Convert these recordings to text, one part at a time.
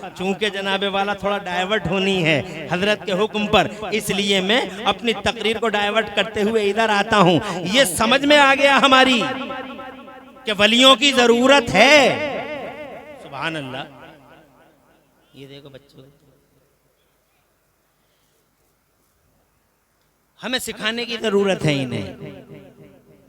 चूंकि जनाबे वाला थोड़ा डाइवर्ट होनी है हजरत के हुक्म पर, इसलिए मैं अपनी तकरीर को डाइवर्ट करते हुए इधर आता हूँ। ये समझ में आ गया हमारी कि वलियों की जरूरत है। सुभान अल्लाह। ये देखो बच्चों, हमें सिखाने की जरूरत है इन्हें।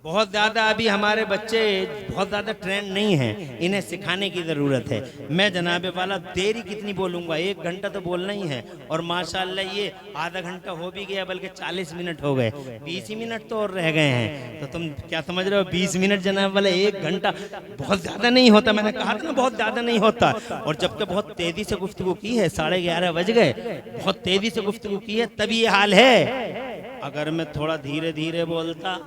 बहुत ज़्यादा अभी हमारे बच्चे बहुत ज़्यादा ट्रेंड नहीं हैं, इन्हें सिखाने की ज़रूरत है। मैं जनाबे वाला देरी कितनी बोलूँगा, 1 घंटा तो बोलना ही है, और माशाल्लाह ये आधा घंटा हो भी गया, बल्कि 40 मिनट हो गए, 20 ही मिनट तो और रह गए हैं। तो तुम क्या समझ रहे हो, 20 मिनट जनाब वाला 1 घंटा बहुत ज़्यादा नहीं होता। मैंने कहा था ना बहुत ज़्यादा नहीं होता। और जबकि बहुत तेज़ी से गुफ्तगू की है, 11:30 बज गए, बहुत तेज़ी से गुफ्तगू की है, तभी ये हाल है। अगर मैं थोड़ा धीरे धीरे बोलता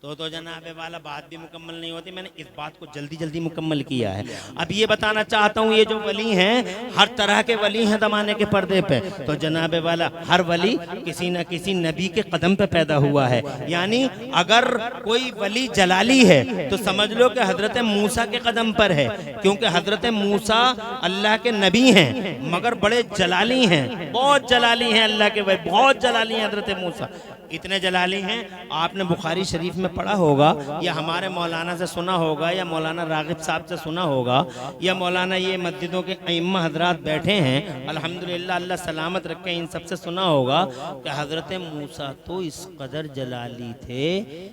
तो जनाबे वाला बात भी मुकम्मल नहीं होती। मैंने इस बात को जल्दी जल्दी मुकम्मल किया है। अब ये बताना चाहता हूँ, ये जो वली हैं, हर तरह के वली हैं ज़माने के पर्दे पे। तो जनाबे वाला हर वली किसी न किसी नबी के कदम पे पैदा हुआ है। यानी अगर कोई वली जलाली है तो समझ लो कि हजरत मूसा के कदम पर है, क्योंकि हजरत मूसा अल्लाह के नबी हैं, मगर बड़े जलाली हैं, बहुत जलाली हैं अल्लाह के, बहुत जलाली हैं हजरत मूसा। इतने जलाली हैं, आपने बुखारी शरीफ में पढ़ा होगा, या हमारे मौलाना से सुना होगा, या मौलाना रागिब साहब से सुना होगा, या मौलाना ये मस्जिदों के अइम्मा हजरात बैठे हैं, अल्हम्दुलिल्लाह अल्लाह सलामत रखे, इन सबसे सुना होगा कि हजरत मूसा तो इस कदर जलाली थे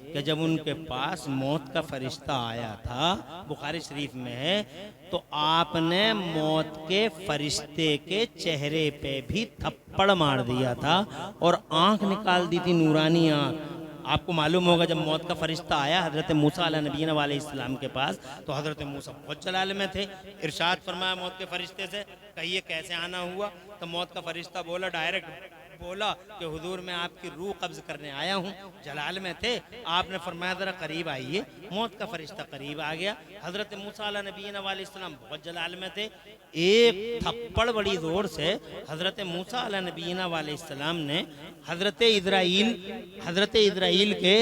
कि जब उनके पास मौत का फरिश्ता आया था, बुखारी शरीफ में है, तो आपने मौत के फरिश्ते के चेहरे पे भी थप्पड़ मार दिया था और आंख निकाल दी थी, नूरानी आंख। आपको मालूम होगा जब मौत का फरिश्ता आया हजरत मूसा अलैहि अलैहिस्सलाम के पास, तो हजरत मूसा बहुत जलाल में थे। इरशाद फरमाया मौत के फरिश्ते से, कहिए कैसे आना हुआ? तो मौत का फरिश्ता बोला, डायरेक्ट बोला कि हुजूर मैं आपकी रूह कब्ज करने आया हूँ। जलाल में थे, आपने फरमाया ज़रा करीब आइए। मौत का फरिश्ता करीब आ गया। हजरत मूसा अलैहिस्सलाम बहुत जलाल में थे। एक थप्पड़ बड़ी ज़ोर से हजरत मूसा अलैहिस्सलाम ने हजरत इज़राइल के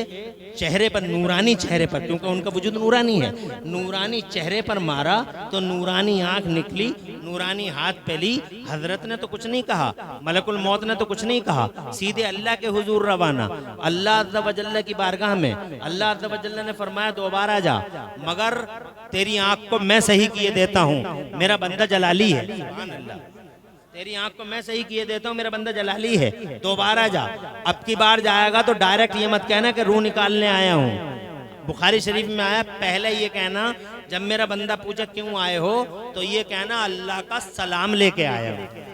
चेहरे पर, नूरानी चेहरे पर, क्योंकि उनका वजूद नूरानी है, नूरानी चेहरे पर मारा तो नूरानी आंख निकली, नूरानी हाथ फैली। हजरत ने तो कुछ नहीं कहा, मलकुल मौत ने तो कुछ नहीं कहा, सीधे अल्लाह के हुजूर रवाना, अल्लाह अज़्ज़ा व जल्ल की बारगाह में। अल्लाह अज़्ज़ा व जल्ल ने फरमाया दोबारा जा, मगर तेरी आंख को मैं सही किए देता हूँ, मेरा बंदा जलाली है। तेरी आंख को मैं सही किए देता हूँ, मेरा बंदा जलाली है, दोबारा जा। अब की बार जाएगा तो डायरेक्ट ये मत कहना कि रूह निकालने आया हूँ। बुखारी शरीफ में आया, पहले ये कहना जब मेरा बंदा पूछे क्यों आए हो, तो ये कहना अल्लाह का सलाम लेके आया हूँ।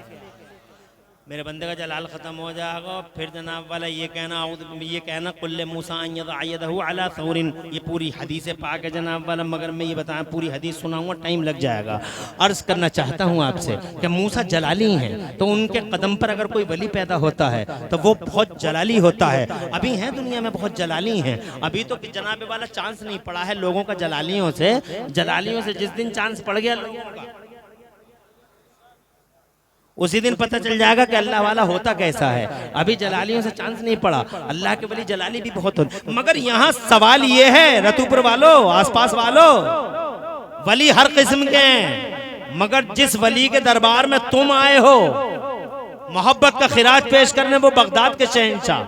मेरे बंदे का जलाल ख़त्म हो जाएगा। फिर जनाब वाला ये कहना कुल्ले मूसा यदहु अला सौरिन। ये पूरी हदीस पाक है जनाब वाला, मगर मैं ये बताएं पूरी हदीस सुनाऊंगा, टाइम लग जाएगा। अर्ज़ करना चाहता हूँ आपसे कि मूसा जलाली हैं, तो उनके कदम पर अगर कोई वली पैदा होता है तो वो बहुत जलाली होता है। अभी हैं दुनिया में बहुत जलाली हैं, अभी तो जनाब वाला चांस नहीं पड़ा है लोगों का जलालियों से। जिस दिन चांस पड़ गया लोगों का, उसी दिन पता चल जाएगा कि अल्लाह वाला होता कैसा है। अभी जलालियों से चांस नहीं पड़ा, अल्लाह के वली जलाली भी बहुत होते। मगर यहाँ सवाल ये है, रतूपुर वालों, आसपास वालों, वली हर किस्म के हैं, मगर जिस वली के दरबार में तुम आए हो मोहब्बत का खिराज पेश करने, वो बगदाद के शहंशाह,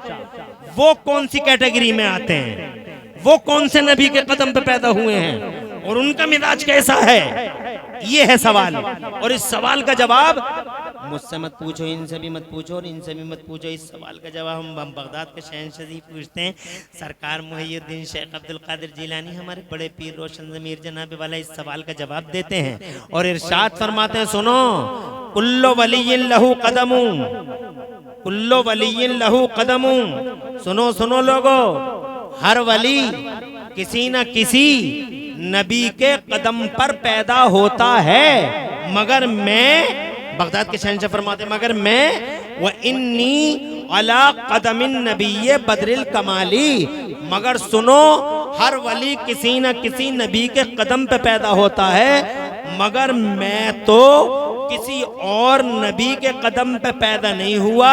वो कौन सी कैटेगरी में आते हैं? वो कौन से नबी के कदम पे पैदा हुए हैं और उनका मिजाज कैसा है? ये है सवाल। और इस सवाल का जवाब मुझसे मत पूछो, इनसे भी मत पूछो, और इनसे भी मत पूछो। इस सवाल का जवाब हम बगदाद के शहंशाह से पूछते हैं। सरकार मुहय्यिद्दीन शेख अब्दुल कादिर जिलानी, हमारे बड़े पीर रोशन ज़मीर जनाब वाला, इस सवाल का जवाब देते हैं और इरशाद फरमाते हैं, सुनो, कुल्लु वलिय्यिन लहू कदमुन, कुल्लु वलिय्यिन लहू कदमुन। सुनो लोगो, हर वली किसी न किसी नबी के कदम पर पैदा होता है, मगर मैं, बगदाद के शहंशाह फरमाते, मगर मैं व इन्नी अला कदमिन नबी बदरिल कमाली, मगर सुनो, हर वली किसी न किसी नबी के कदम पे पैदा होता है, मगर मैं तो किसी और नबी के कदम पे पैदा नहीं हुआ,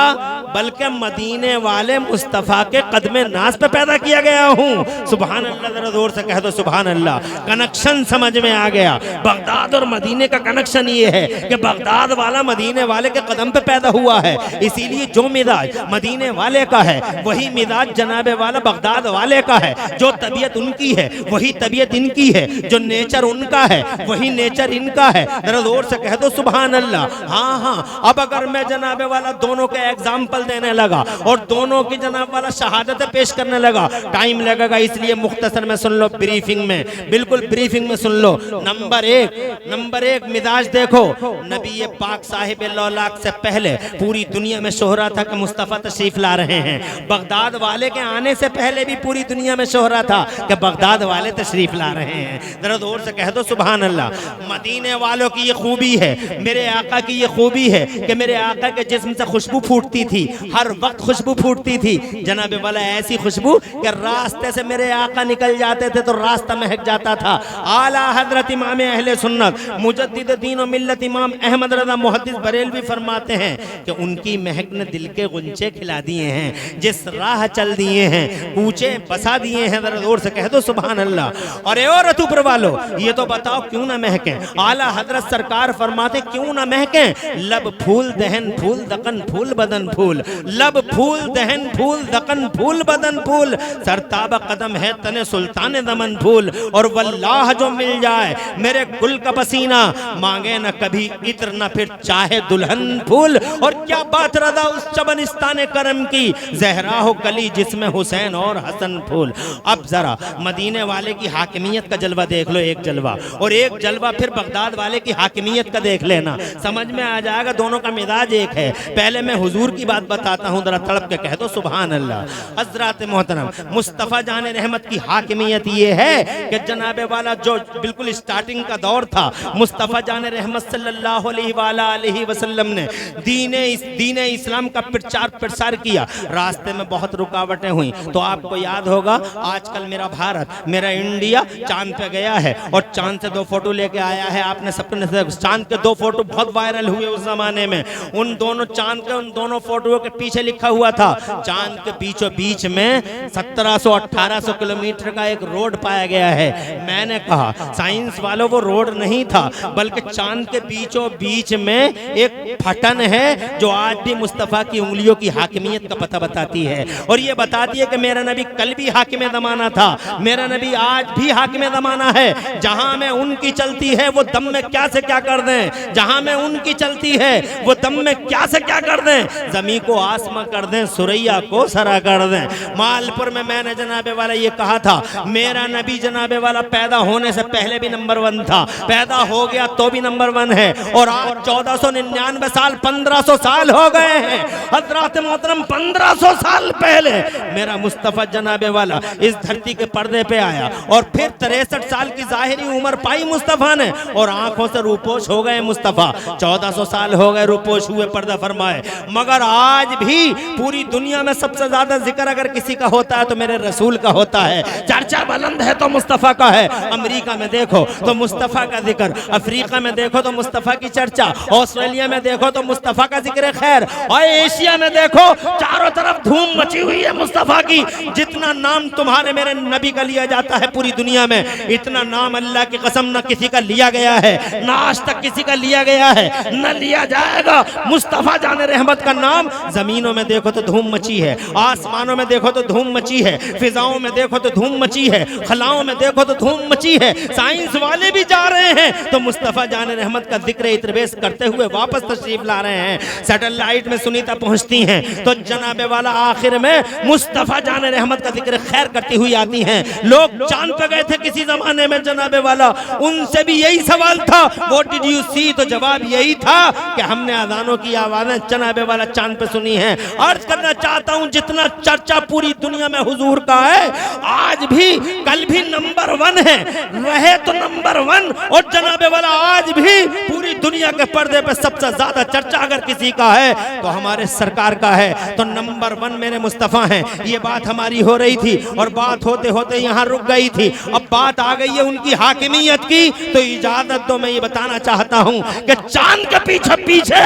बल्कि मदीने वाले मुस्तफ़ा के कदमे नाज पे पैदा किया गया हूँ। सुभान अल्लाह, जरा जोर से कह दो सुभान अल्लाह। कनेक्शन समझ में आ गया। बगदाद और मदीने का कनेक्शन ये है कि बगदाद वाला मदीने वाले के कदम पे पैदा हुआ है, इसीलिए जो मिजाज मदीने वाले का है वही मिजाज जनाबे वाला बगदाद वाले का है। जो तबीयत उनकी है वही तबीयत इनकी है, जो नेचर उनका है वही नेचर इनका है। जरा जोर से कह दो सुभान अल्लाह। हाँ हाँ, अब अगर मैं जनाबे वाला दोनों के एग्जाम्पल देने लगा और दोनों की जनाब वाला शहादतें पेश करने लगा, टाइम लगेगा, इसलिए मुख्तसर में सुन लो, ब्रीफिंग में, बिल्कुल ब्रीफिंग में सुन लो। नंबर एक मिजाज देखो, नबी पाक साहिब लौलाक से पहले पूरी दुनिया में शोहरा था कि मुस्तफ़ा तशरीफ ला रहे हैं। बगदाद वाले के आने से पहले भी पूरी दुनिया में शोहरा था कि बगदाद वाले तशरीफ ला रहे हैं। जरा जोर से कह दो सुभान अल्लाह। मदीने वालों की ये खूबी है, मेरे आका की ये खूबी है कि मेरे आका के जिस्म से खुशबू फूटती थी, हर वक्त खुशबू फूटती थी जनाबे वाला, ऐसी खुशबू कि रास्ते से मेरे आका निकल जाते थे तो रास्ता महक जाता था। आला हजरत इमाम अहले सुन्नत मुजद्दिद दीन और मिल्लत इमाम अहमद रज़ा मुहद्दिस बरेलवी फरमाते हैं कि उनकी महक ने दिल के गुंचे खिला दिए हैं, जिस राह चल दिए हैं, कूचे बसा दिए हैं। जरा जोर से कह दो सुभान अल्लाह। और रतूपुर वालों, ये तो बताओ क्यों ना महके। आला हजरत सरकार फरमाते क्यों ना महके। लब फूल दहन फूल दकन फूल बदन फूल, लब फूल दहन फूल दकन फूल बदन फूल, सरताब कदम है तने सुल्तान दमन फूल। और वल्लाह जो मिल जाए मेरे गुल का पसीना, मांगे न कभी इत्र न फिर चाहे दुल्हन फूल। और क्या बात रदा उस चबनिस्तान करम की, जहरा हो कली जिसमें हुसैन और हसन फूल। अब जरा मदीने वाले की हाकिमियत का जलवा देख लो, एक जलवा, और एक जलवा फिर बगदाद वाले की हाकिमियत का देख लेना, समझ में आ जाएगा दोनों का मिजाज एक है। पहले मैं हुजूर की बात बताता हूँ, जरा तड़प के कह दो सुभान अल्लाह। हजरत मोहतरम मुस्तफ़ा जान रहमत की हाकिमियत ये है कि जनाबे वाला जो बिल्कुल स्टार्टिंग का दौर था, मुस्तफ़ा जान रहमत सल्लल्लाहु अलैहि वसल्लम ने दीन इस्लाम का प्रचार प्रसार किया। रास्ते में बहुत रुकावटें हुई, तो आपको याद होगा आजकल मेरा भारत, मेरा इंडिया चांद पे गया है और चांद से 2 फोटो लेके आया है। आपने सबने चांद के 2 फोटो बहुत वायरल हुए उस जमाने में। उन दोनों चांद के उन दोनों फोटोओं के पीछे लिखा हुआ था, चांद के बीचों बीच में 1700-1800 किलोमीटर का एक रोड पाया गया है। मैंने कहा साइंस वालों, वो रोड नहीं था बल्कि चांद के बीचों बीच में एक फटन है जो आज भी मुस्तफ़ा की उंगलियों की हाकिमियत का पता बताती है। और ये बताती है कि मेरा नबी कल भी हाकिम ज़माना था, मेरा नबी आज भी हाकिम ज़माना है। जहां में उनकी चलती है वो दम में क्या से क्या कर दें, जहां में उनकी चलती है वो दम में क्या से क्या कर दें, जमी को आसमां कर दें, सुरैया को सरा कर दें। मालपुर में मैंने जनाबे वाला ये कहा था, मेरा नबी जनाबे वाला पैदा होने से पहले भी नंबर 1 था, पैदा हो गया तो भी नंबर 1 है। और आज 1499 साल 1500 साल हो गए हैं। हजरत मोहतरम 1500 साल पहले मेरा मुस्तफ़ा जनाबे वाला इस धरती के पर्दे पे आया और फिर 63 साल की जाहिरी उम्र पाई मुस्तफ़ा ने और आंखों से रूपोश हो गए मुस्तफ़ा। 1400 साल हो गए रूपोश हुए, पर्दा फरमाए। मगर आज भी पूरी दुनिया में सबसे ज्यादा जिक्र अगर किसी का होता है तो मेरे रसूल का होता है। चर्चा बुलंद है तो मुस्तफ़ा का है। अमेरिका में देखो तो मुस्तफ़ा का जिक्र, अफ्रीका में देखो तो मुस्तफ़ा की चर्चा, ऑस्ट्रेलिया में देखो तो मुस्तफ़ा का जिक्र खैर, और एशिया में देखो चारों तरफ धूम मची हुई है मुस्तफ़ा की। जितना नाम तुम्हारे मेरे नबी का लिया जाता है पूरी दुनिया में, इतना नाम अल्लाह की कसम न किसी का लिया गया है, न आज तक किसी का लिया गया है, न लिया जाएगा। मुस्तफ़ा जाने रहमत का नाम जमीनों में देखो तो धूम मची है, आसमानों में देखो तो धूम मची है, फिजाओं में देखो तो धूम मची है, खलाओं में देखो तो धूम मची है। साइंस वाले भी जा रहे हैं तो मुस्तफ़ा जाने रहमत का जिक्र इतरबेस करते हुए वापस तशरीफ ला रहे हैं। सैटेलाइट में सुनीता पहुंचती हैं तो जनाबे वाला आखिर में मुस्तफ़ा जाने रहमत का जिक्र खैर करती हुई आती हैं। लोग चांद पे गए थे किसी जमाने में जनाबे वाला, उनसे भी यही सवाल था, व्हाट डिड यू सी, तो जवाब यही था कि हमने अजानों की आवाजें जनाबे वाला चांद पे सुनी है। अर्ज करना चाहता हूं जितना चर्चा पूरी दुनिया में हुजूर का है, आज भी कल भी नंबर 1 है, रहे तो नंबर 1। और जनाबे वाला आज भी पूरी दुनिया के पर्दे पे सबसे ज्यादा चर्चा अगर किसी का है तो हमारे सरकार का है, तो नंबर 1 मेरे मुस्तफ़ा हैं। ये बात हमारी हो रही थी और बात होते होते यहाँ रुक गई थी। अब बात आ गई है उनकी हाकिमियत की, तो इजाजत दो मैं ये बताना चाहता हूँ कि चांद के पीछे पीछे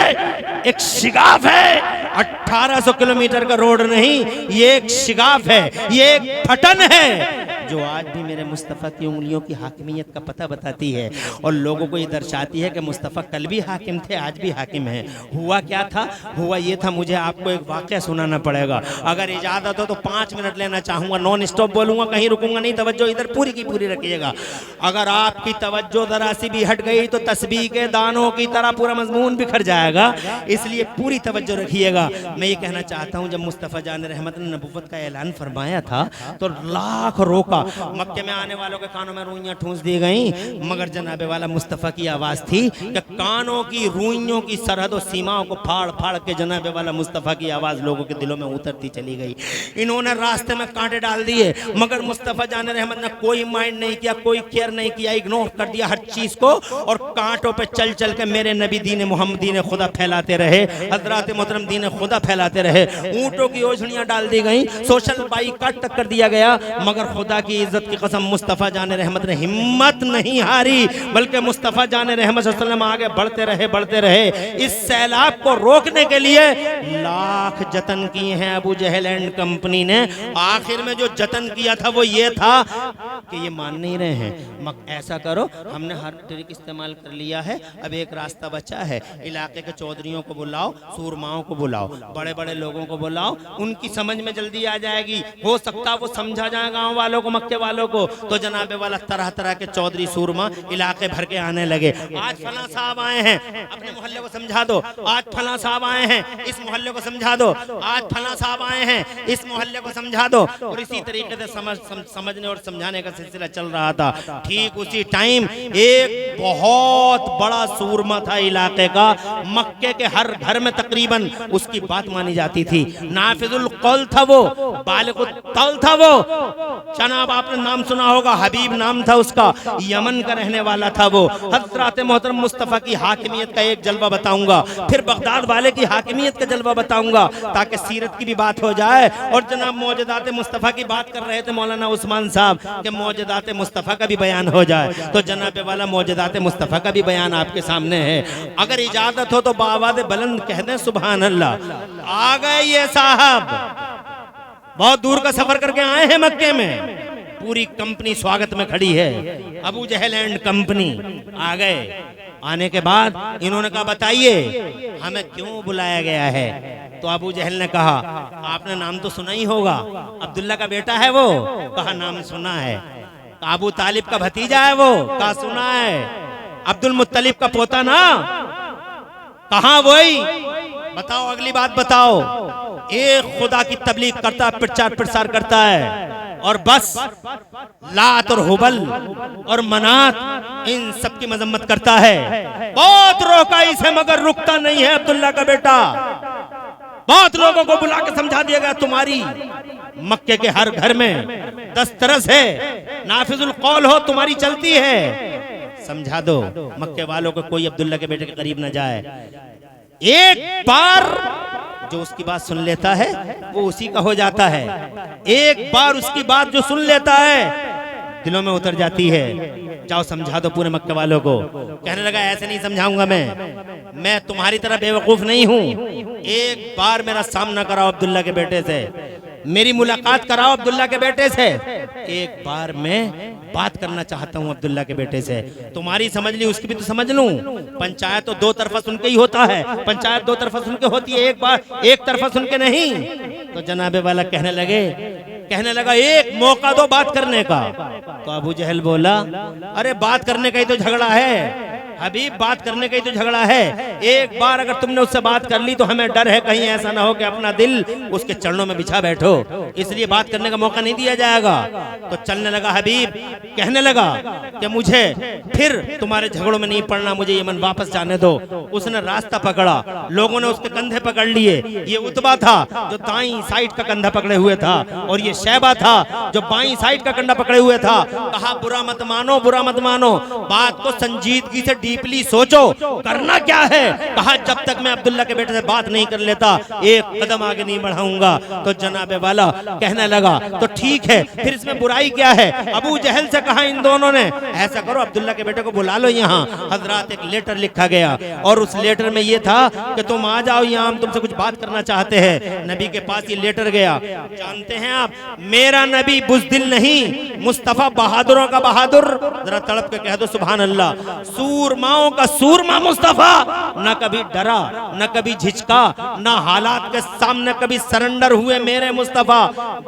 एक शिगाफ है। 1800 किलोमीटर का रोड नहीं, ये एक शिगाफ है, ये एक फटन है जो आज भी मेरे मुस्तफ़ा की उंगलियों की हाकिमियत का पता बताती है और लोगों को ये दर्शाती है कि मुस्तफ़ा कल भी हाकिम थे, आज भी हाकिम हैं। हुआ क्या था? हुआ ये था, मुझे आपको एक वाक़या सुनाना पड़ेगा। अगर इजाज़त हो तो 5 मिनट लेना चाहूँगा, नॉन स्टॉप बोलूँगा, कहीं रुकूंगा नहीं। तवज्जो इधर पूरी की पूरी रखिएगा। अगर आपकी तवज्जो ज़रा सी भी हट गई तो तस्बीह के दानों की तरह पूरा मजमून बिखर जाएगा, इसलिए पूरी तवज्जो रखिएगा। मैं ये कहना चाहता हूँ, जब मुस्तफ़ा जान रहमत ने नबुव्वत का ऐलान फरमाया था तो लाख रोका, मक्के में आने वालों के कानों में रुइयां ठूंस दी गई, मगर जनाबे वाला मुस्तफ़ा की आवाज़ थी कि कानों की रुइयों की सरहद और सीमाओं को फाड़ फाड़ के जनाबे वाला मुस्तफ़ा की आवाज़ लोगों के दिलों में उतरती चली गई। इन्होंने रास्ते में कांटे डाल दिए, मगर मुस्तफ़ा जान रहमत ने कोई माइंड नहीं किया, कोई केयर नहीं किया, इग्नोर कर दिया हर चीज़ को और कांटों पे चल चल के मेरे नबी दीन मोहम्मद दीन खुदा फैलाते रहे, हजरत मोहतरम दीन खुदा फैलाते रहे। ऊँटों की ओझड़ियाँ डाल दी गई, सोशल बाइकाट तक कर दिया गया, मगर खुदा की इज्जत की कसम मुस्तफ़ा जान रहमत ने हिम्मत नहीं हारी, बल्कि मुस्तफ़ा जान रहमत सल्लल्लाहु अलैहि वसल्लम आगे बढ़ते रहे। इस सैलाब को रोकने के लिए लाख जतन किए हैं अबू जहल एंड कंपनी ने। आखिर में जो जतन किया था वो ये था कि ये मान नहीं रहे हैं। ऐसा करो, हमने हर ट्रिक इस्तेमाल कर लिया है, अब एक रास्ता बचा है, इलाके के चौधरियों को बुलाओ, सूरमाओं को बुलाओ, बड़े बड़े लोगों को बुलाओ, उनकी समझ में जल्दी आ जाएगी, हो सकता वो समझा जाए गाँव वालों को, मक्के वालों को। तो जनाबे वाला तरह तरह के चौधरी सूरमा इलाके भर के आने लगे। आज फला साहब आए हैं, अपने मोहल्ले को समझा दो। आज फला साहब आए हैं, इस मोहल्ले को समझा दो। आज फला साहब आए हैं, इस मोहल्ले को समझा दो। और इसी तरीके से समझने और समझाने का सिलसिला चल रहा था। ठीक उसी टाइम एक बहुत बड़ा सूरमा था इलाके का, मक्के के हर घर में तकरीबन उसकी बात मानी जाती थी। नाफिजुल कौल था वो, बालिगुल तौल था वो। जनाब आपने नाम सुना होगा, हबीब नाम था उसका, यमन का रहने वाला था वो। हज़रत मोहतरम मुस्तफ़ा की हाकिमियत का एक जलवा बताऊंगा, फिर बगदाद वाले की हाकिमियत का जलवा बताऊंगा, ताकि सीरत की भी बात हो जाए। और जनाब मौजदात मुस्तफ़ा की बात कर रहे थे मौलाना उस्मान साहब कि मौजदात मुस्तफ़ा का भी बयान हो जाए, तो जनाब वाला मौजदात मुस्तफ़ा का भी बयान आपके सामने है। अगर इजाजत हो तो बावाज़ बुलंद कह दें सुभान अल्लाह। आ गए ये साहब, बहुत दूर का सफर करके आए हैं मक्के में, पूरी कंपनी स्वागत में खड़ी है। अबू जहल एंड कंपनी आ गए। आने के बाद इन्होंने कहा बताइए हमें क्यों बुलाया गया है। तो अबू जहल ने कहा आपने नाम तो सुना ही होगा, अब्दुल्ला का बेटा है वो। कहा नाम सुना है। अबू तालिब का भतीजा है वो। कहा सुना है। अब्दुल मुत्तलिब का पोता ना। कहा वही। बताओ अगली बात बताओ। एक खुदा की तबलीग करता है, प्रचार प्रसार करता है, और बस लात और हुबल और मनात इन सब की मजम्मत करता है। बहुत रोका इसे मगर रुकता नहीं है अब्दुल्ला का बेटा। बहुत लोगों को बुला के समझा दिया गया तुम्हारी मक्के के हर घर में दस्तरस है, नाफिजुल कौल हो, तुम्हारी चलती है, समझा दो मक्के वालों को कोई अब्दुल्ला के बेटे के करीब न जाए। एक बार जो उसकी बात सुन लेता है वो उसी का हो जाता है। एक बार उसकी बात जो सुन लेता है दिलों में उतर जाती है। जाओ समझा दो पूरे मक्के वालों को। कहने लगा ऐसे नहीं समझाऊंगा मैं तुम्हारी तरह बेवकूफ नहीं हूँ। एक बार मेरा सामना कराओ अब्दुल्ला के बेटे से, मेरी मुलाकात कराओ अब्दुल्ला के बेटे से। एक बार मैं बात करना चाहता हूँ अब्दुल्ला के बेटे से। तुम्हारी समझ ली, उसकी भी तो समझ लूं। पंचायत तो दो तरफा सुन के ही होता है, पंचायत दो तरफा सुन के होती है, एक बार एक तरफा सुन के नहीं। तो जनाबे वाला कहने लगा एक मौका दो बात करने का। तो अबू जहल बोला अरे बात करने का ही तो झगड़ा है हबीब, बात करने का ही तो झगड़ा है। एक बार अगर तुमने उससे बात कर ली तो हमें डर है कहीं ऐसा ना हो कि अपना दिल उसके चरणों में बिछा बैठो, इसलिए बात करने का मौका नहीं दिया जाएगा। तो चलने लगा हबीब, कहने लगा कि मुझे फिर तुम्हारे झगड़ों में नहीं पड़ना, मुझे यमन वापस जाने दो। उसने रास्ता पकड़ा, लोगों ने उसके कंधे पकड़ लिए। ये उतबा था जो दाईं साइड का कंधा पकड़े हुए था, और ये शैबा था जो बाईं साइड का कंधा पकड़े हुए था। कहा बुरा मत मानो, बुरा मत मानो, बात को संजीदगी से डीपली सोचो करना क्या है। कहा जब तक मैं अब्दुल्ला के बेटे से बात नहीं कर लेता एक कदम आगे नहीं बढ़ाऊंगा। तो जनाबे वाला कहने लगा तो ठीक है, फिर इसमें बुराई क्या है। अबू जहल से कहा इन दोनों ने ऐसा करो अब्दुल्ला के बेटे को बुला लो यहाँ। हजरात एक लेटर लिखा गया और उस लेटर में ये था कि तुम आ जाओ यहाँ, हम तुमसे कुछ बात करना चाहते हैं। नबी के पास ये लेटर गया। जानते हैं आप, मेरा नबी बुज़दिल नहीं, मुस्तफा बहादुरों का बहादुर। जरा तड़प के कह दो सुभान अल्लाह। सूरमाओं का सूरमा मुस्तफा, न कभी डरा न कभी झिझका, न हालात के सामने कभी सरेंडर हुए मेरे मुस्तफा।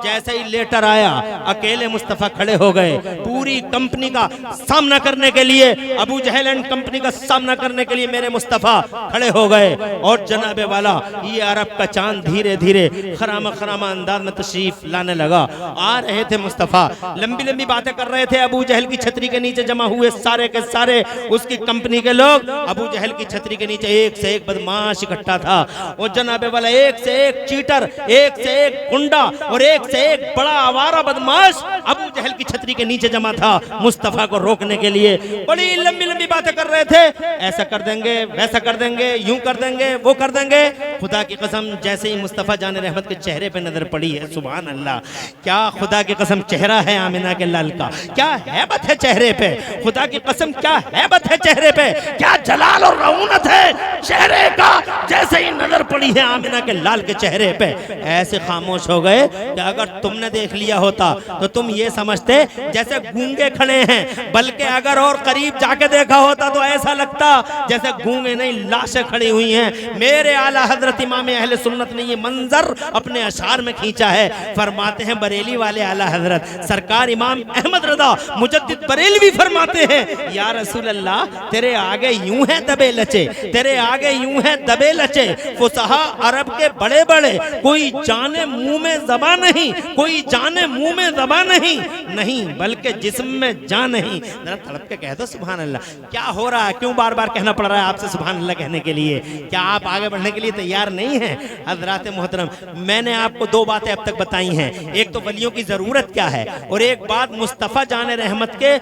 जैसे ही लेटर आया अकेले मुस्तफा खड़े हो गए। पूरी कंपनी का सामना करने के लिए, अबू जहल एंड कंपनी का सामना करने के लिए मेरे मुस्तफा खड़े हो गए। और जनाबे वाला ये अरब का चांद धीरे धीरे खरामा खरामा अंदाज में तशरीफ लाने लगा। आ रहे थे मुस्तफा, लंबी लंबी बातें कर रहे थे। अबू जहल की छतरी के नीचे जमा हुए सारे के सारे उसकी कंपनी के लोग। अबू जहल की छतरी के नीचे एक से एक बदमाश इकट्ठा था। वो जनाबे वाला एक से एक चीटर, एक से एक गुंडा और एक से एक बड़ा आवारा बदमाश अबू जहल की छतरी के नीचे जमा था मुस्तफा को रोकने के लिए। बड़ी लंबी लंबी बातें कर रहे थे, ऐसा कर देंगे, वैसा कर देंगे, यूं कर देंगे, वो कर देंगे। खुदा की कसम जैसे ही मुस्तफा जान रहमत के चेहरे पे नजर पड़ी है, सुभान अल्लाह, क्या खुदा की कसम चेहरा है आमिना के लाल का, क्या हैबत है चेहरे पे। खुदा की कसम क्या हैबत है चेहरे पे, क्या जलाल और रऊनत है चेहरे का। जैसे ही नजर पड़ी है आमिना के लाल के चेहरे पे, ऐसे खामोश हो गए कि अगर तुमने देख लिया होता तो तुम ये समझते जैसे गूंगे खड़े हैं, बल्कि अगर और करीब जाके देखा होता तो ऐसा लगता जैसे गूंगे नहीं लाशें खड़ी हुई हैं। मेरे आला हजरत इमाम अहले सुन्नत ने ये मंजर अपने अशार में खींचा है। फरमाते हैं बरेली वाले आला हजरत सरकार इमाम अहमद रजा मुजद्दिद बरेलवी फरमाते हैं, या रसूल अल्लाह तेरे आगे यूं है दबे लचे, तेरे आगे यूं है दबे लचे। फुसहा अरब के बड़े बड़े, कोई जाने मुंह में ज़बान नहीं, कोई जाने मुंह में ज़बान नहीं, नहीं बल्कि जिस्म में जान नहीं। जरा तड़प के कह दो सुभान अल्लाह। क्या हो रहा है, क्यों बार बार कहना पड़ रहा है आपसे सुभान अल्लाह कहने के लिए? क्या आप आगे बढ़ने के लिए तैयार नहीं हैं? हज़रात मोहतरम, मैंने आपको दो बातें अब तक बताई हैं। एक तो वलियों की जरूरत क्या है और एक बात मुस्तफा जाने रहमत के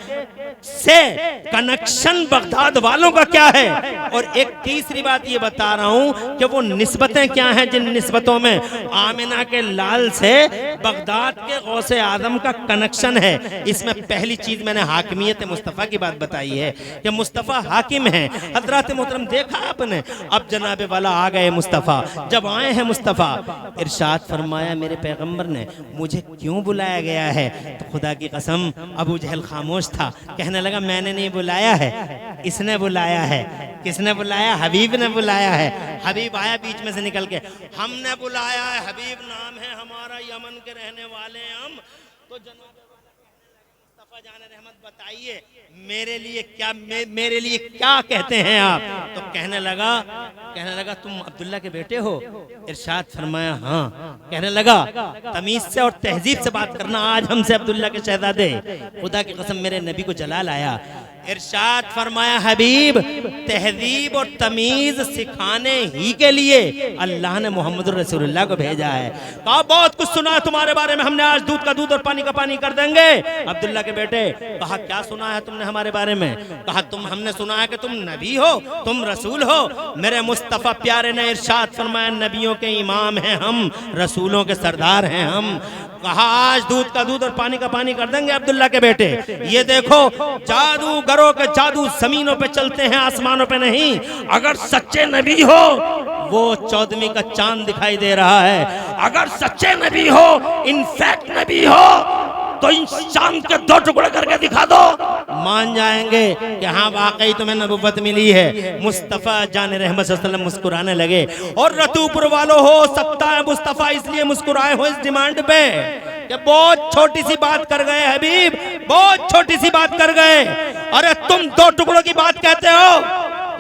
से कनेक्शन बगदाद वालों का क्या है, और एक तीसरी बात ये बता रहा हूं कि वो निस्बतें क्या हैं जिन निस्बतों में आमिना के लाल से बगदाद के गौसे आजम का कनेक्शन है। इसमें पहली चीज मैंने हाकिमियत मुस्तफ़ा की बात बताई है कि मुस्तफ़ा हाकिम है। हजरात मोहतरम देखा आपने, अब जनाबे वाला आ गए मुस्तफ़ा। जब आए हैं मुस्तफ़ा, इरशाद फरमाया मेरे पैगंबर ने मुझे क्यों बुलाया गया है। तो खुदा की कसम अबू जहल खामोश था, कहने लगा मैंने नहीं बुलाया है, इसने बुलाया है। किसने बुलाया? हबीब ने बुलाया है। हबीब आया बीच में से निकल के, हमने बुलाया है, हबीब नाम है हमारा, यमन के रहने वाले हैं हम। तो जनाब मुस्तफा जाने रहमत बताइए मेरे लिए क्या कहते हैं आप? तो कहने लगा तुम अब्दुल्ला के बेटे हो? इरशाद फरमाया हाँ। कहने लगा तमीज से और तहजीब से बात करना, आज हमसे अब्दुल्ला के शहजादे। खुदा की कसम मेरे नबी को जलाल आया। इरशाद फरमाया हबीब तहजीब और तमीज सिखाने ही के लिए अल्लाह ने मोहम्मद रसूलुल्लाह को भेजा है। कहा बहुत कुछ सुना है तुम्हारे बारे में, हमने आज दूध का दूध और पानी का पानी कर देंगे अब्दुल्ला के बेटे। कहा क्या सुना है तुमने हमारे बारे में? कहा हमने सुना है कि तुम नबी हो, तुम रसूल हो। मेरे मुस्तफ़ा प्यारे ने इरशाद फरमाया नबियों के इमाम हैं हम, रसूलों के सरदार हैं हम। कहा आज दूध का दूध और पानी का पानी कर देंगे अब्दुल्ला के बेटे। ये देखो जादूगरों के जादू जमीनों पे चलते हैं, आसमानों पे नहीं। अगर सच्चे नबी हो, वो 14वीं का चांद दिखाई दे रहा है। अगर सच्चे नबी हो, इनफैक्ट नबी हो, तो इन चांद के 2 टुकड़े करके दिखा दो, मान जाएंगे कि हाँ वाकई तुम्हें नबुव्वत मिली है। मुस्तफ़ा जान रहमत सल्लल्लाहु अलैहि वसल्लम मुस्कुराने लगे। और रतूपुर वालों, हो सकता है मुस्तफ़ा इसलिए मुस्कुराए हो इस डिमांड पे कि बहुत छोटी सी बात कर गए हबीब, बहुत छोटी सी बात कर गए। अरे तुम 2 टुकड़ों की बात कहते हो,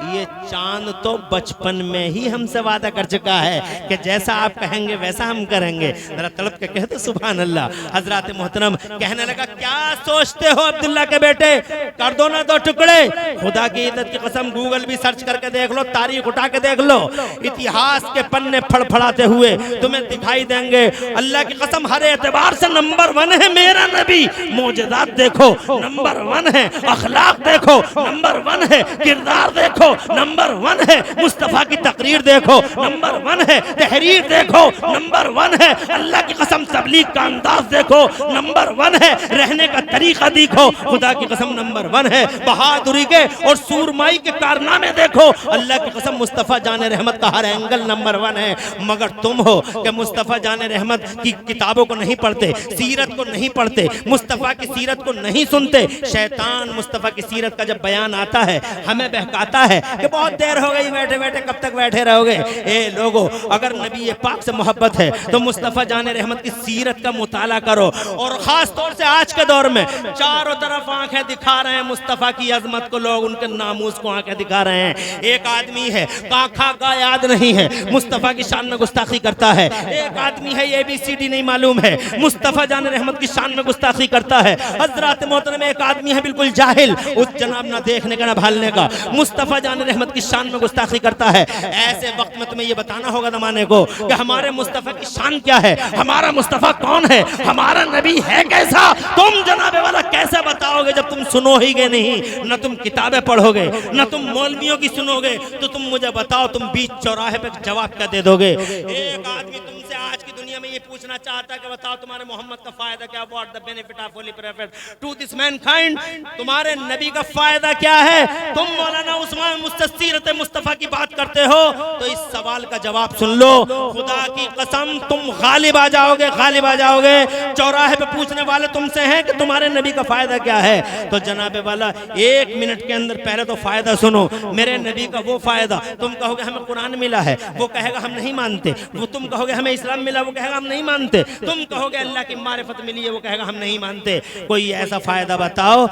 ये चांद तो बचपन में ही हमसे वादा कर चुका है कि जैसा आप कहेंगे वैसा हम करेंगे। जरा तड़प के कहते सुभान अल्लाह। हजरत मोहतरम कहने लगा क्या सोचते हो अब्दुल्ला के बेटे, कर दो ना दो टुकड़े। खुदा की इज्जत की कसम गूगल भी सर्च करके देख लो, तारीख उठा के देख लो, इतिहास के पन्ने फड़फड़ाते हुए तुम्हें दिखाई देंगे। अल्लाह की कसम हर एतबार से नंबर 1 है मेरा नबी। मौजज़ात देखो नंबर 1 है, अखलाक देखो नंबर 1 है, किरदार देखो नंबर 1 है, मुस्तफा की तकरीर देखो नंबर 1 है, तहरीर देखो नंबर 1 है, अल्लाह की कसम तबलीग का अंदाज देखो नंबर 1 है, रहने का तरीका देखो खुदा की कसम नंबर 1 है, बहादुरी के और सूरमाई के कारनामे देखो अल्लाह की कसम मुस्तफा जाने रहमत का हर एंगल नंबर 1 है। मगर तुम हो कि मुस्तफा जाने रहमत की किताबों को नहीं पढ़ते, सीरत को नहीं पढ़ते, मुस्तफा की सीरत को नहीं सुनते। शैतान मुस्तफा की सीरत का जब बयान आता है हमें बहकाता है कि बहुत देर हो गई, बैठे बैठे कब तक बैठे रहोगे। ए लोगो, अगर नबी पाक से मोहब्बत है तो मुस्तफा जाने रहमत की सीरत का मुताला करो। और खास तौर से आज के दौर में चारों तरफ आंखें दिखा रहे हैं मुस्तफा की अजमत को, लोग उनके नामूस को आंखें दिखा रहे हैं। एक आदमी है काखा का याद नहीं है, मुस्तफा की शान में गुस्ताखी करता है। एक आदमी है ABCD नहीं मालूम है, मुस्तफा जाने रहमत की शान में गुस्ताखी करता है। हजरत मोहतरम एक आदमी है बिल्कुल जाहिल, उस जनाब ना देखने का ना भालने का, मुस्तफा जाने रहमत की शान में गुस्ताखी करता है। ऐसे वक्त में तुम्हें ये बताना होगा जमाने को कि हमारे मुस्तफा की शान क्या है, हमारा मुस्तफा कौन है, हमारा नबी है कैसा। तुम जनाबे वाला कैसे बताओगे जब तुम सुनो ही गए नहीं, न तुम किताबें पढ़ोगे न तुम मौलवियों की सुनोगे। तो तुम मुझे बताओ तुम बीच चौराहे पे जवाब क्या दे दोगे। एक आदमी तुमसे आज की दुनिया में ये पूछना चाहता है कि बताओ तुम्हारे मोहम्मद का फायदा क्या, what the benefit of holy prophet to this mankind, तुम्हारे नबी का फायदा क्या है। तुम मौलाना उस्मान मुझसे सीरत मुस्तफा की बात करते हो तो इस सवाल का जवाब सुन लो। खुदा की कसम तुम गालिब आ जाओगे, गालिब आ जाओगे। चौराहे पे पूछने वाले तुमसे हैं कि तुम्हारे नबी का फायदा क्या है। तो जनाबे वाला 1 मिनट के अंदर पहले तो फायदा सुनो, मेरे नबी का वो फायदा। तुम कहोगे हमें कुरान मिला है, वो कहेगा हम नहीं मानते। वो तुम कहोगे हमें इस्लाम मिला, वो कहेगा हम नहीं मानते। तुम कहोगे अल्लाह की मारिफत मिली है, वो कहेगा हम नहीं मानते। कोई ऐसा फायदा बताओ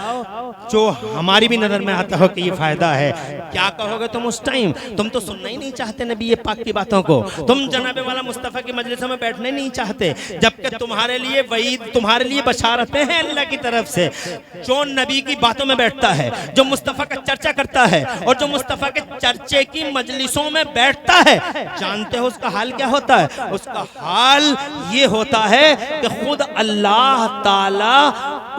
जो हमारी भी नजर में आता हो कि ये फायदा है। क्या कहोगे तुम उस टाइम? तुम तो सुनना ही नहीं चाहते नबी ये पाक की बातों को, तुम जनाबे वाला मुस्तफा की मजलिसों में बैठने नहीं चाहते, जबकि तुम्हारे लिए वईद, तुम्हारे लिए बशारतें हैं अल्लाह की तरफ से। जो नबी की बातों में बैठता है, जो मुस्तफा का चर्चा करता है और जो मुस्तफा के चर्चे की मजलिसों में बैठता है, जानते हो उसका हाल क्या होता है? उसका हाल ये होता है कि खुद अल्लाह ताला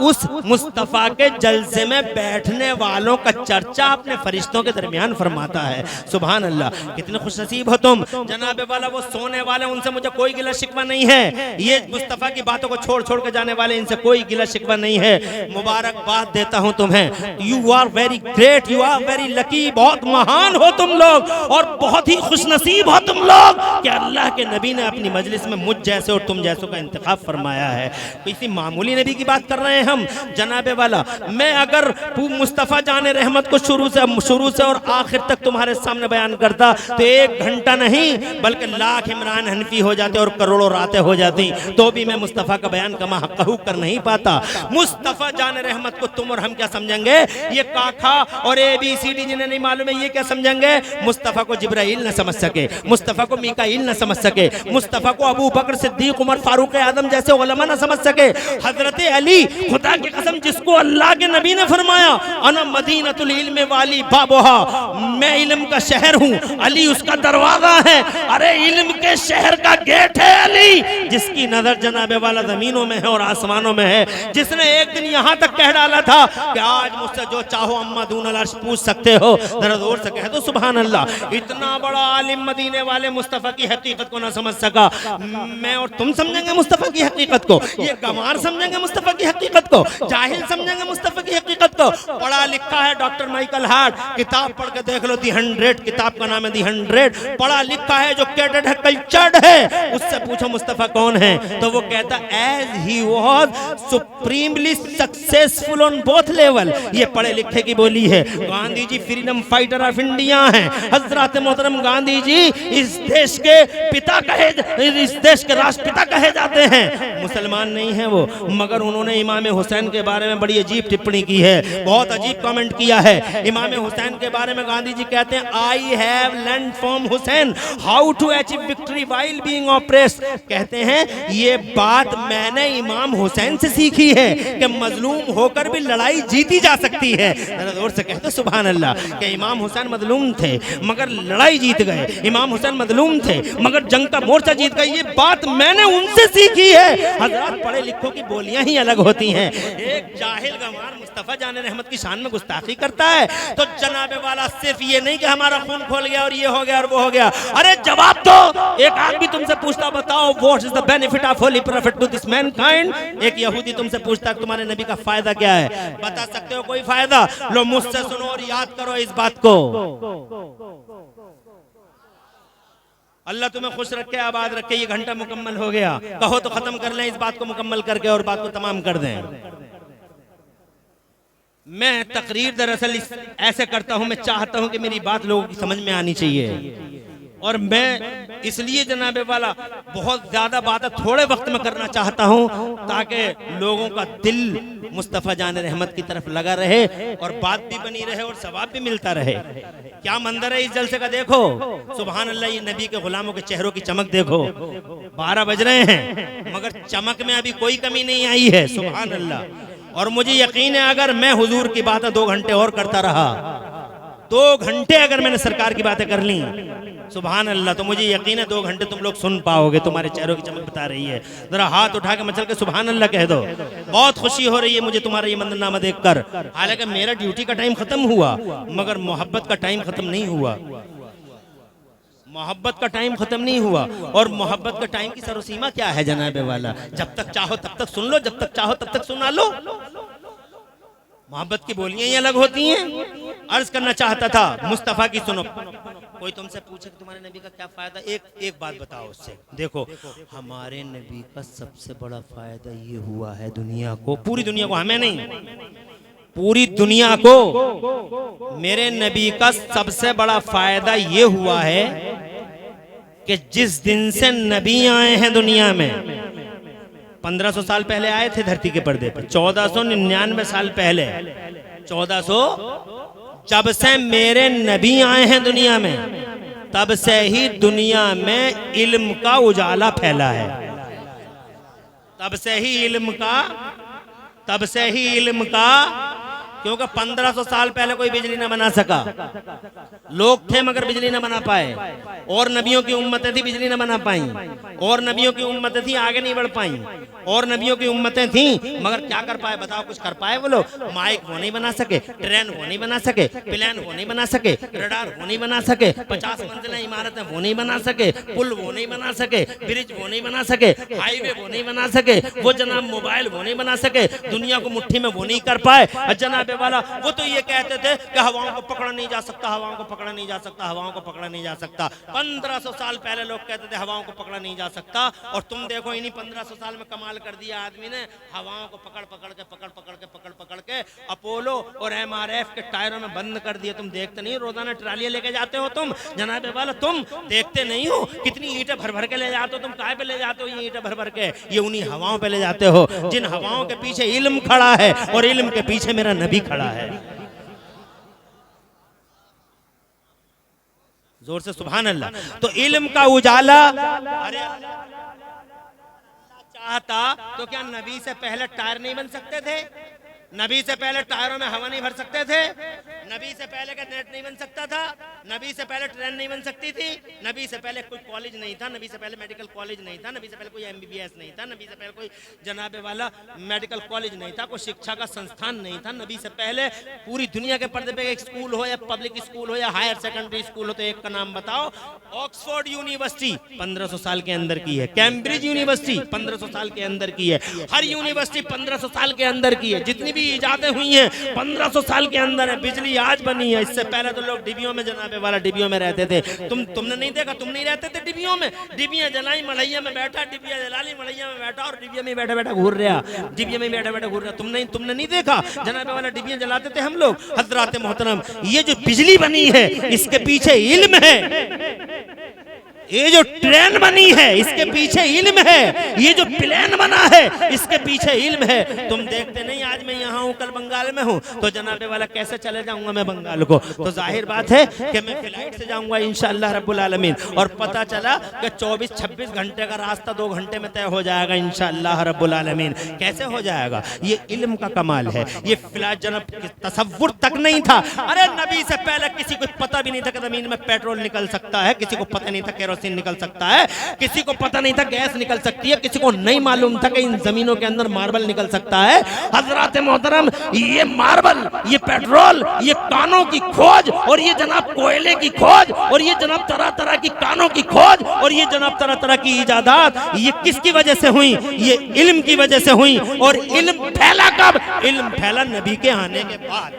उस मुस्तफा के जलसे में बैठने वालों का चर्चा अपने फरिश्तों के दरमियान फरमाता है। सुभान अल्लाह, कितने खुशनसीब हो तुम जनाबे वाला। वो सोने वाले उनसे मुझे कोई गिला शिकवा नहीं है, ये मुस्तफा की बातों को छोड़ छोड़ के जाने वाले इनसे कोई गिला शिकवा नहीं है। मुबारकबाद देता हूं तुम्हें, you are very great, you are very lucky. बहुत महान हो तुम लोग और बहुत ही खुशनसीब हो तुम लोग कि अल्लाह के नबी ने अपनी मजलिस में मुझ जैसे और तुम जैसों का इंतखाब फरमाया है। किसी मामूली नबी की बात कर रहे हैं हम जनाबे वाला। मैं अगर मुस्तफा जाने रहमत को शुरू से और आखिर तक तुम्हारे सामने बयान करता तो 1 घंटा नहीं बल्कि लाख इमरान हनफी हो जाते और करोड़ों रातें हो जाती, तो भी मैं मुस्तफा का बयान कमा हक़हू कर नहीं पाता। मुस्तफा जाने रहमत को तुम और हम क्या समझेंगे? ये काखा और ABCD जिन्हें नहीं मालूम है ये क्या समझेंगे? मुस्तफा को जिब्राइल न समझ सके, मुस्तफा को मीकाईल न समझ सके, मुस्तफा को अबू बकर सिद्दीक उमर फारूक आदम जैसे उलमा न समझ सके। हजरत अली, खुदा की कसम, जिसको अल्लाह के नबी ने फरमाया अना मदीनतुल इल्म वाली बाबोहा, मैं इल्म का शहर हूँ, अली उसका दरवाजा है। अरे इल्म के शहर का गेट है अली, जिसकी नजर जनाबे वाला जमीनों में है और आसमानों में है, जिसने एक दिन यहाँ तक कह डाला था कि आज मुझसे जो चाहो अम्मा दून अर्श पूछ सकते हो। जरा जोर से कह दो सुभान अल्लाह। इतना बड़ा आलिम मदीने वाले मुस्तफा की हकीकत को ना समझ सका। मैं और तुम समझेंगे मुस्तफा की हकीकत को, ये गंवार समझेंगे मुस्तफा की हकीकत को, जाहिल समझेंगे मुस्तफा की हकीकत को। पढ़ा लिखा है डॉक्टर माइकल हार्ट, किताब पढ़ के देख लो दी 100 100 किताब का नाम है दी 100, पढ़ा लिखा है, जो कैडेट है, कल्चर्ड है, उससे पूछो मुस्तफा कौन है, तो वो कहता as he was supremely successful on both level. ये पढ़े लिखे की बोली है। Gandhi ji freedom fighter of India हैं। हजरत मोहतरम गांधी जी इस देश के पिता कहे, इस देश के राष्ट्रपिता कहे जाते हैं। मुसलमान नहीं है वो, मगर उन्होंने इमाम हुसैन के बारे में बड़ी अजीब टिप्पणी की है, बहुत अजीब कमेंट किया है। इमाम हुसैन के बारे में गांधी जी कहते हैं I have learn from Hussain how to achieve victory while being oppressed. कहते हैं ये बात मैंने इमाम हुसैन से सीखी है कि मजलूम होकर भी लड़ाई जीती जा सकती है। जरा जोर से कहते सुभान अल्लाह। कि इमाम हुसैन मजलूम थे मगर लड़ाई जीत गए, इमाम हुसैन मजलूम थे मगर जंग का मोर्चा जीत गए। ये बात मैंने उनसे सीखी है। हजरत पढ़े लिखों की बोलियां ही अलग होती हैं। एक जाहिल गंवार मुस्तफा जान रहमत की शान में गुस्ताखी करता है तो जनाबे वाला सिर्फ ये नहीं कि हमारा खून खोल गया और ये हो गया और वो हो गया। अरे जवाब दो। एक आदमी तुमसे पूछता बताओ what is the benefit of holy prophet to this mankind. एक यहूदी तुमसे पूछता तुम्हारे नबी का फायदा क्या है, बता सकते हो कोई फायदा? लो मुझसे सुनो और याद करो इस बात को। अल्लाह तुम्हें खुश रखे, आबाद रखे। ये घंटा मुकम्मल हो गया, कहो तो खत्म कर लें इस बात को मुकम्मल करके और बात को तमाम कर दें। मैं तकरीर दरअसल ऐसे करता हूं, मैं चाहता हूं कि मेरी बात लोगों की समझ में आनी चाहिए, और मैं इसलिए जनाबे वाला बहुत ज्यादा बातें थोड़े वक्त में करना चाहता हूं ताकि लोगों का दिल मुस्तफा जान रहमत की तरफ लगा रहे और बात भी बनी रहे और सवाब भी मिलता रहे। क्या मंजर है इस जलसे का, देखो सुभान अल्लाह। ये नबी के गुलामों के चेहरों की चमक देखो। 12 बज रहे हैं मगर चमक में अभी कोई कमी नहीं आई है, सुभान अल्लाह। और मुझे यकीन है अगर मैं हुजूर की बातें 2 घंटे और करता रहा, 2 घंटे अगर मैंने सरकार की बातें कर ली, सुभान अल्लाह, तो मुझे यकीन है 2 घंटे तुम लोग सुन पाओगे। तुम्हारे चेहरों की चमक बता रही है। जरा हाथ उठा के मचल के सुभान अल्लाह कह दो। बहुत खुशी हो रही है मुझे तुम्हारा ये मंजरनामा देखकर। हालांकि मेरा ड्यूटी का टाइम खत्म हुआ मगर मोहब्बत का टाइम खत्म नहीं हुआ। मोहब्बत का टाइम खत्म नहीं हुआ। और मोहब्बत का टाइम की सरोसीमा क्या है जनाबे वाला? जब तक चाहो तब तक सुन लो, जब तक चाहो तब तक सुना लो। मोहब्बत की बोलियां ही अलग होती हैं। अर्ज करना चाहता था मुस्तफा की सुनो। कोई तुमसे पूछे कि तुम्हारे नबी का क्या फायदा, एक बात बताओ उससे। देखो हमारे नबी का सबसे बड़ा फायदा ये हुआ है दुनिया को, पूरी दुनिया को, हमें नहीं, पूरी दुनिया को मेरे नबी का सबसे बड़ा फायदा ये हुआ है कि जिस दिन से नबी आए हैं दुनिया में, 1500 साल पहले आए थे धरती के पर्दे पर, 1499 साल पहले, 1400, जब से मेरे नबी आए हैं दुनिया में तब से ही दुनिया में इल्म का उजाला फैला है। तब से ही इल्म का, क्योंकि 1500 साल पहले कोई बिजली न बना सका, लोग थे मगर बिजली न बना पाए, और नबियों की उम्मतें थी बिजली न बना पाई, और नबियों की उम्मतें थी आगे नहीं बढ़ पाई, और नबियों की उम्मतें थी मगर क्या कर पाए बताओ? कुछ कर पाए वो लोग? माइक वो नहीं बना सके, ट्रेन वो नहीं बना सके, प्लेन वो नहीं बना सके, रडार वो नहीं बना सके, 50 मंजिला इमारतें वो नहीं बना सके, पुल वो नहीं बना सके, ब्रिज वो नहीं बना सके, हाईवे वो नहीं बना सके, वो जनाब मोबाइल वो नहीं बना सके, दुनिया को मुट्ठी में वो नहीं कर पाए। जनाब वाला वो तो ये कहते थे कि हवाओं को पकड़ा नहीं जा सकता, हवाओं को पकड़ा नहीं जा सकता, हवाओं को पकड़ा नहीं जा सकता। 1500 साल पहले लोग कहते थे हवाओं को पकड़ा नहीं जा सकता, और तुम देखो इन्हीं 1500 साल में कमाल कर दिया आदमी ने। हवाओं को पकड़ पकड़ के अपोलो और MRF के टायरों में बंद कर दिए। तुम देखते नहीं, रोजाना ट्रालियां लेके जाते हो तुम जनाबे वाला, तुम देखते नहीं हो कितनी ईंटें भर भर के ले जाते हो तुम? काय पे ले जाते हो ये ईंटें भर भर के? ये उन्हीं हवाओं पे ले जाते हो जिन हवाओं के पीछे इल्म खड़ा है, और इल्म के पीछे मेरा नबी खड़ा है। जोर से सुभान अल्लाह। तो इल्म का उजाला, अरे चाहता तो क्या नबी से पहले टायर नहीं बन सकते थे? नबी से पहले टायरों में हवा नहीं भर सकते थे? नबी से पहले का नेट नहीं बन सकता था? नबी से पहले ट्रेन नहीं बन सकती थी? नबी से पहले कोई कॉलेज नहीं था? नबी से पहले मेडिकल कॉलेज नहीं था? नबी से पहले कोई MBBS नहीं था? नबी से पहले कोई जनाबे वाला मेडिकल कॉलेज नहीं था? कोई शिक्षा का संस्थान नहीं था? नबी से पहले पूरी दुनिया के पर्दे पे एक स्कूल हो या पब्लिक स्कूल हो या हायर सेकेंडरी स्कूल हो तो एक का नाम बताओ। ऑक्सफोर्ड यूनिवर्सिटी 1500 साल के अंदर की है, कैम्ब्रिज यूनिवर्सिटी 1500 साल के अंदर की है, हर यूनिवर्सिटी 1500 साल के अंदर की है। जितनी भी जितनी इजादें हुई हैं 1500 साल के अंदर है। बिजली आज बनी है, इससे पहले तो लोग डिबियों में जनाबे वाला डिबियों में रहते थे। तुमने नहीं देखा, तुम नहीं रहते थे डिबियों में? डिबियां जलाई, मड़ैया में बैठा, डिबिया जला ली, मड़ैया में बैठा और डिबिया में बैठा बैठा घूर रहा, डिबिया में बैठा बैठा घूर रहा। तुमने नहीं देखा? जनाबे वाला डिबियां जलाते थे हम लोग। हजरात मोहतरम, ये जो बिजली बनी है इसके पीछे इल्म है। ये जो ट्रेन बनी है इसके पीछे इल्म है। ये जो प्लेन बना है इसके पीछे इल्म है। तुम देखते नहीं, आज मैं यहाँ हूँ, कल बंगाल में हूँ, तो जनाबे वाला कैसे चले जाऊंगा मैं बंगाल को? तो जाहिर बात है कि मैं फ्लाइट से जाऊंगा इंशाअल्लाह रब्बुल आलमीन। और पता चला कि 24-26 घंटे का रास्ता 2 घंटे में तय हो जाएगा इंशाअल्लाह रब्बुल आलमीन। कैसे हो जाएगा? ये इल्म का कमाल है। ये फ्लाइट जनाब तसव्वुर तक नहीं था। अरे नबी से पहले किसी को पता भी नहीं था कि जमीन में पेट्रोल निकल सकता है, किसी को पता नहीं था केरोसिन निकल सकता है, किसी को पता नहीं था गैस निकल सकती है, किसी को नहीं मालूम था कि इन जमीनों के अंदर मार्बल निकल सकता है। हजरात मोहतरम, ये मार्बल, ये पेट्रोल, ये कानों की खोज और ये जनाब कोयले की खोज और ये जनाब तरह तरह की कानों की खोज और ये जनाब तरह तरह की इजादात, ये किसकी वजह से हुई? ये इल्म की वजह से हुई। और इल्म फैला कब? इल्म फैला नबी के आने के बाद।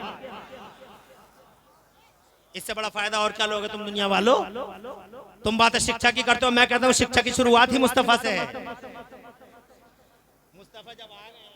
इससे बड़ा फायदा और क्या लोगे तुम दुनिया वालों? तुम बातें शिक्षा की करते हो, मैं कहता हूं शिक्षा की शुरुआत ही मुस्तफा से है। मुस्तफा जब आ गए